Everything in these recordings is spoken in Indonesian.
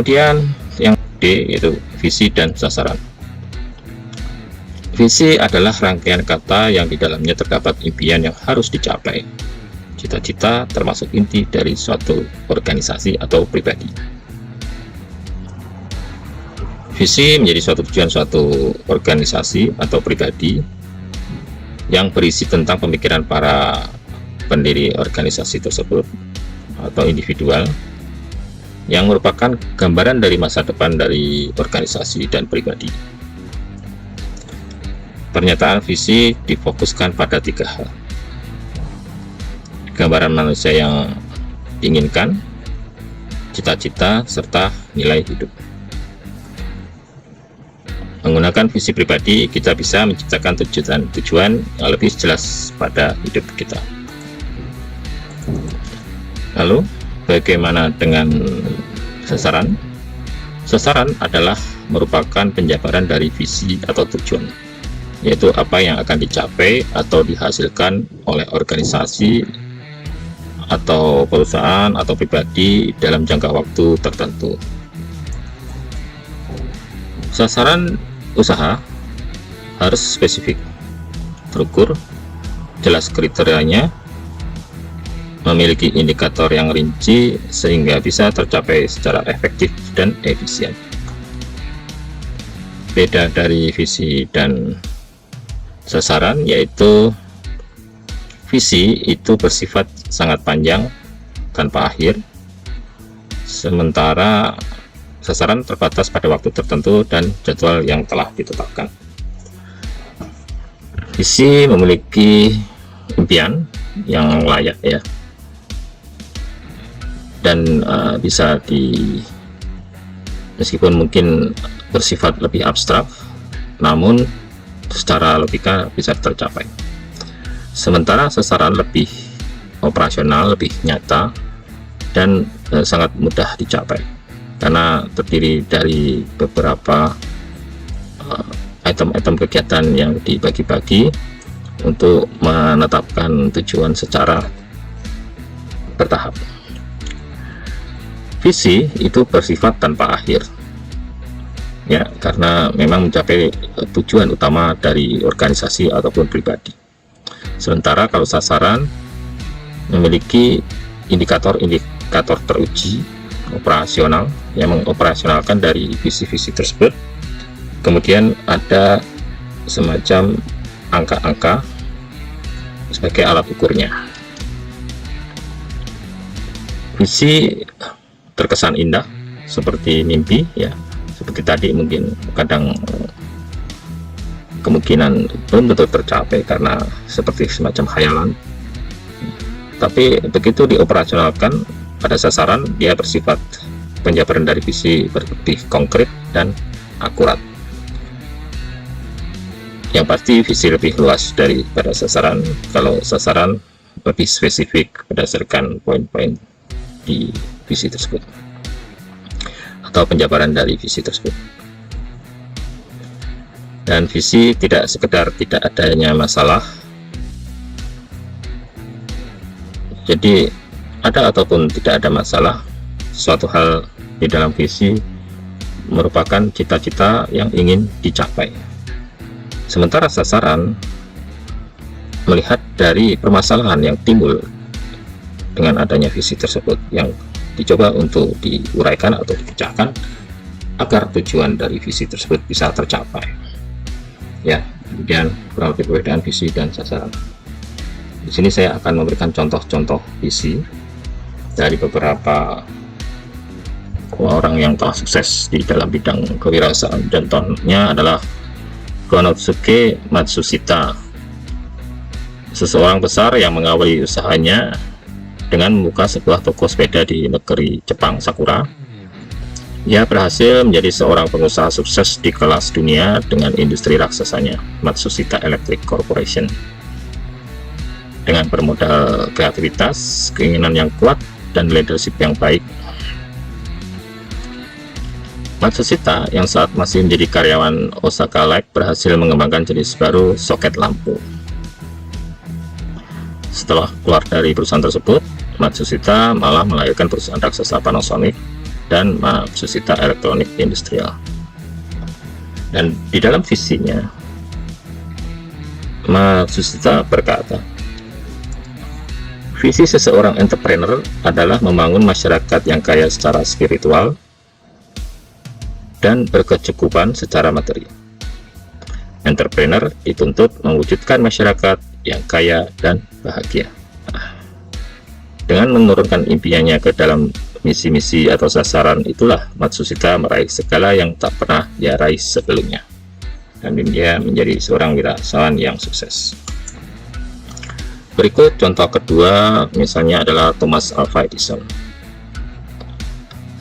Kemudian yang D yaitu visi dan sasaran. Visi adalah rangkaian kata yang di dalamnya terdapat impian yang harus dicapai, cita-cita termasuk inti dari suatu organisasi atau pribadi. Visi menjadi suatu tujuan suatu organisasi atau pribadi yang berisi tentang pemikiran para pendiri organisasi tersebut atau individual, yang merupakan gambaran dari masa depan dari organisasi dan pribadi. Pernyataan visi difokuskan pada 3 hal: gambaran manusia yang diinginkan, cita-cita, serta nilai hidup. Menggunakan visi pribadi, kita bisa menciptakan tujuan yang lebih jelas pada hidup kita. Lalu, bagaimana dengan sasaran? Sasaran adalah merupakan penjabaran dari visi atau tujuan, yaitu apa yang akan dicapai atau dihasilkan oleh organisasi atau perusahaan atau pribadi dalam jangka waktu tertentu. Sasaran usaha harus spesifik, terukur, jelas kriterianya, memiliki indikator yang rinci sehingga bisa tercapai secara efektif dan efisien. Beda dari visi dan sasaran, yaitu visi itu bersifat sangat panjang tanpa akhir, sementara sasaran terbatas pada waktu tertentu dan jadwal yang telah ditetapkan. Visi memiliki impian yang layak ya, dan bisa meskipun mungkin bersifat lebih abstrak, namun secara logika bisa tercapai. Sementara sasaran lebih operasional, lebih nyata, dan sangat mudah dicapai karena terdiri dari beberapa item-item kegiatan yang dibagi-bagi untuk menetapkan tujuan secara bertahap. Visi itu bersifat tanpa akhir ya, karena memang mencapai tujuan utama dari organisasi ataupun pribadi. Sementara kalau sasaran memiliki indikator teruji operasional yang mengoperasionalkan dari visi-visi tersebut. Kemudian ada semacam angka-angka sebagai alat ukurnya. Visi terkesan indah seperti mimpi ya, seperti tadi mungkin kadang kemungkinan belum tentu tercapai karena seperti semacam khayalan, tapi begitu dioperasionalkan pada sasaran, dia bersifat penjabaran dari visi lebih konkret dan akurat. Yang pasti visi lebih luas daripada sasaran, kalau sasaran lebih spesifik berdasarkan poin-poin di visi tersebut atau penjabaran dari visi tersebut. Dan visi tidak sekedar tidak adanya masalah, jadi ada ataupun tidak ada masalah, suatu hal di dalam visi merupakan cita-cita yang ingin dicapai. Sementara sasaran melihat dari permasalahan yang timbul dengan adanya visi tersebut, yang dicoba untuk diuraikan atau dipecahkan agar tujuan dari visi tersebut bisa tercapai. Ya, kemudian kurang lebih perbedaan visi dan sasaran. Di sini saya akan memberikan contoh-contoh visi dari beberapa orang yang telah sukses di dalam bidang kewirausahaan. Contohnya adalah Konosuke Matsushita, seseorang besar yang mengawali usahanya dengan membuka sebuah toko sepeda di negeri Jepang Sakura. Ia berhasil menjadi seorang pengusaha sukses di kelas dunia dengan industri raksasanya, Matsushita Electric Corporation. Dengan bermodal kreativitas, keinginan yang kuat, dan leadership yang baik, Matsushita yang saat masih menjadi karyawan Osaka Light berhasil mengembangkan jenis baru soket lampu. Setelah keluar dari perusahaan tersebut, Matsushita malah melahirkan perusahaan raksasa Panasonic dan Matsushita Electronic Industrial. Dan di dalam visinya, Matsushita berkata, visi seseorang entrepreneur adalah membangun masyarakat yang kaya secara spiritual dan berkecukupan secara materi. Entrepreneur dituntut mewujudkan masyarakat yang kaya dan bahagia. Dengan menurunkan impiannya ke dalam misi-misi atau sasaran, itulah Matsushita meraih segala yang tak pernah dia raih sebelumnya, dan dia menjadi seorang wirausahawan yang sukses. Berikut contoh kedua, misalnya adalah Thomas Alva Edison.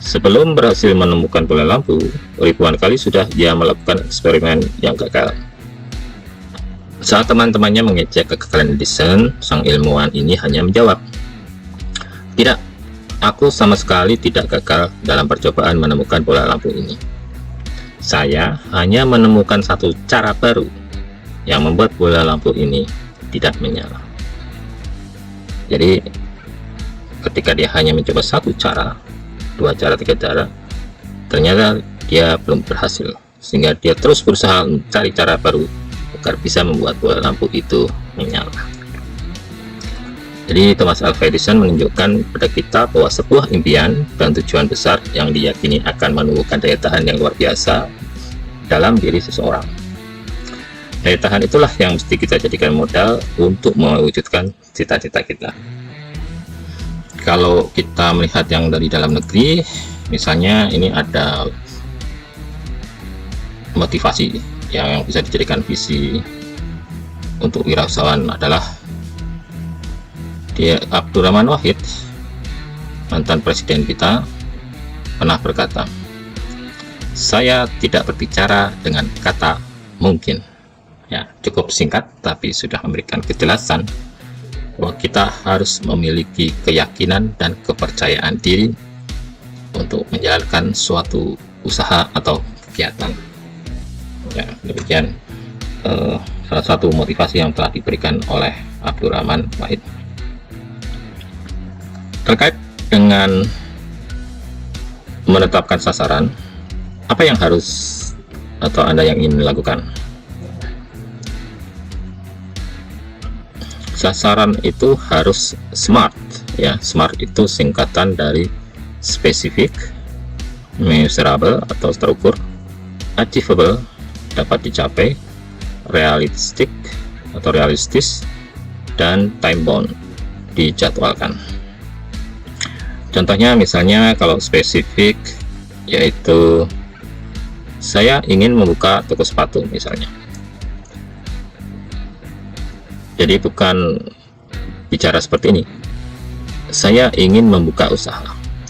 Sebelum berhasil menemukan bola lampu, ribuan kali sudah dia melakukan eksperimen yang gagal. Saat teman-temannya mengejek kegagalan Edison, sang ilmuwan ini hanya menjawab, "Tidak, aku sama sekali tidak gagal dalam percobaan menemukan bola lampu ini. Saya hanya menemukan satu cara baru yang membuat bola lampu ini tidak menyala." Jadi ketika dia hanya mencoba satu cara, dua cara, tiga cara, ternyata dia belum berhasil, sehingga dia terus berusaha mencari cara baru agar bisa membuat bola lampu itu menyala. Jadi Thomas Alva Edison menunjukkan pada kita bahwa sebuah impian dan tujuan besar yang diyakini akan menumbuhkan daya tahan yang luar biasa dalam diri seseorang. Daya tahan itulah yang mesti kita jadikan modal untuk mewujudkan cita-cita kita. Kalau kita melihat yang dari dalam negeri, misalnya ini ada motivasi yang bisa dijadikan visi untuk wirausahawan adalah dia, Abdurrahman Wahid, mantan presiden kita, pernah berkata, "Saya tidak berbicara dengan kata mungkin." Ya, cukup singkat tapi sudah memberikan kejelasan bahwa kita harus memiliki keyakinan dan kepercayaan diri untuk menjalankan suatu usaha atau kegiatan. Ya, demikian salah satu motivasi yang telah diberikan oleh Abdurrahman Wahid. Terkait dengan menetapkan sasaran, apa yang harus atau Anda yang ingin lakukan? Sasaran itu harus SMART, ya. SMART itu singkatan dari spesifik, measurable atau terukur, achievable dapat dicapai, realistic atau realistis, dan time bound dijadwalkan. Contohnya misalnya kalau spesifik, yaitu saya ingin membuka toko sepatu misalnya. Jadi bukan bicara seperti ini, saya ingin membuka usaha.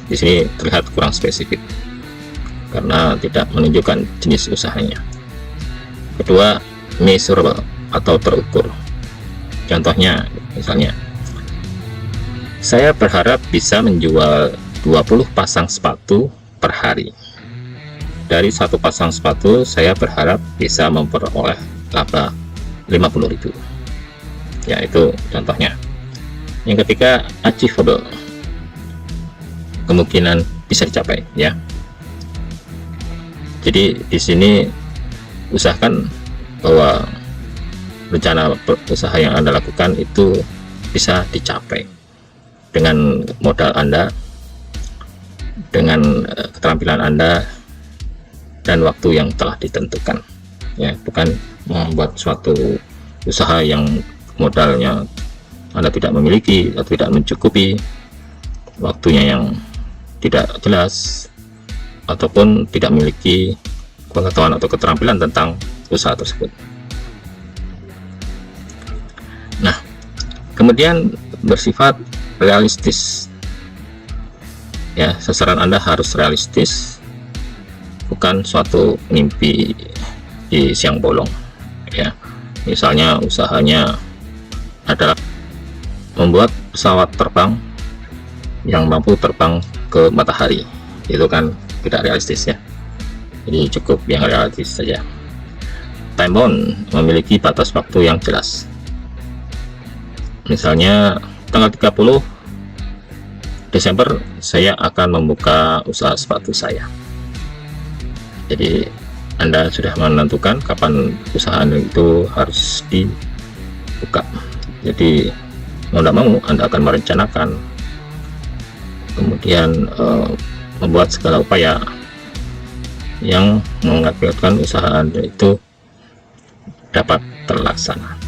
Di sini terlihat kurang spesifik karena tidak menunjukkan jenis usahanya. Kedua, measurable atau terukur. Contohnya misalnya, saya berharap bisa menjual 20 pasang sepatu per hari. Dari satu pasang sepatu saya berharap bisa memperoleh laba 50.000. Ya, itu contohnya. Yang ketiga, achievable, kemungkinan bisa dicapai, ya. Jadi di sini usahakan bahwa rencana usaha yang Anda lakukan itu bisa dicapai dengan modal Anda, dengan keterampilan Anda, dan waktu yang telah ditentukan, ya. Bukan membuat suatu usaha yang modalnya Anda tidak memiliki atau tidak mencukupi, waktunya yang tidak jelas, ataupun tidak memiliki pengetahuan atau keterampilan tentang usaha tersebut. Nah, kemudian bersifat realistis, ya. Sasaran Anda harus realistis, bukan suatu mimpi di siang bolong, ya. Misalnya usahanya adalah membuat pesawat terbang yang mampu terbang ke matahari, itu kan tidak realistis, ya. Jadi cukup yang realistis saja. Time bound, memiliki batas waktu yang jelas. Misalnya tanggal 30 Desember saya akan membuka usaha sepatu saya. Jadi Anda sudah menentukan kapan usaha Anda itu harus dibuka. Jadi mau tidak mau Anda akan merencanakan, kemudian membuat segala upaya yang mengakibatkan usaha Anda itu dapat terlaksana.